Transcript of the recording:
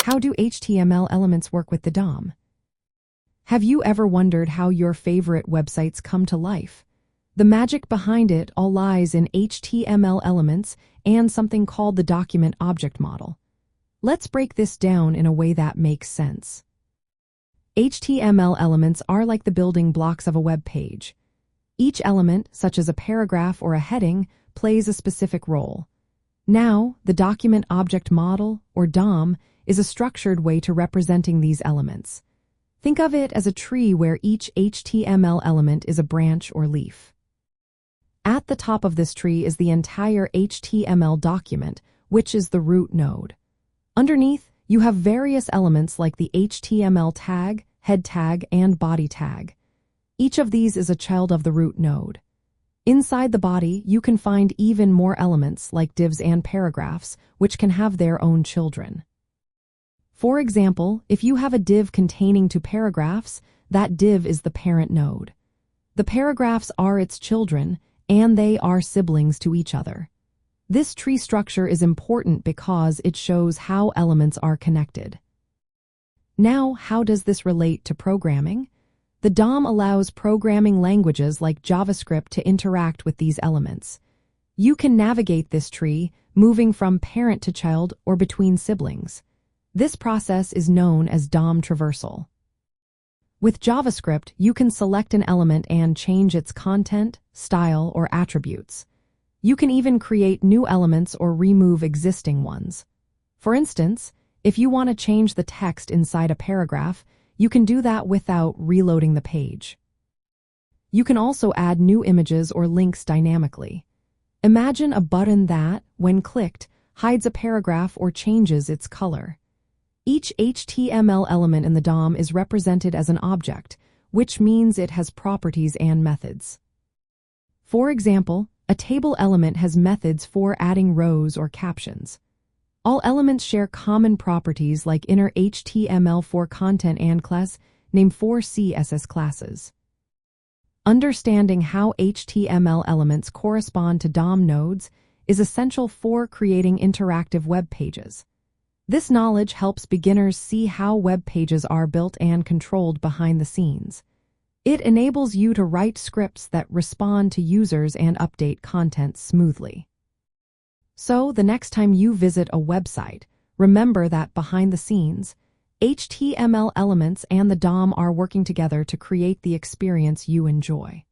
How do HTML elements work with the DOM? Have you ever wondered how your favorite websites come to life? The magic behind it all lies in HTML elements and something called the document object model. Let's break this down in a way that makes sense. HTML elements are like the building blocks of a web page. Each element, such as a paragraph or a heading, plays a specific role. Now, the document object model, or DOM, is a structured way to representing these elements. Think of it as a tree where each HTML element is a branch or leaf. At the top of this tree is the entire HTML document, which is the root node. Underneath, you have various elements like the HTML tag, head tag, and body tag. Each of these is a child of the root node. Inside the body, you can find even more elements like divs and paragraphs, which can have their own children. For example, if you have a div containing 2 paragraphs, that div is the parent node. The paragraphs are its children, and they are siblings to each other. This tree structure is important because it shows how elements are connected. Now, how does this relate to programming? The DOM allows programming languages like JavaScript to interact with these elements. You can navigate this tree, moving from parent to child or between siblings. This process is known as DOM traversal. With JavaScript, you can select an element and change its content, style, or attributes. You can even create new elements or remove existing ones. For instance, if you want to change the text inside a paragraph, you can do that without reloading the page. You can also add new images or links dynamically. Imagine a button that, when clicked, hides a paragraph or changes its color. Each HTML element in the DOM is represented as an object, which means it has properties and methods. For example, a table element has methods for adding rows or captions. All elements share common properties like inner HTML for content and class, named for CSS classes. Understanding how HTML elements correspond to DOM nodes is essential for creating interactive web pages. This knowledge helps beginners see how web pages are built and controlled behind the scenes. It enables you to write scripts that respond to users and update content smoothly. So, the next time you visit a website, remember that behind the scenes, HTML elements and the DOM are working together to create the experience you enjoy.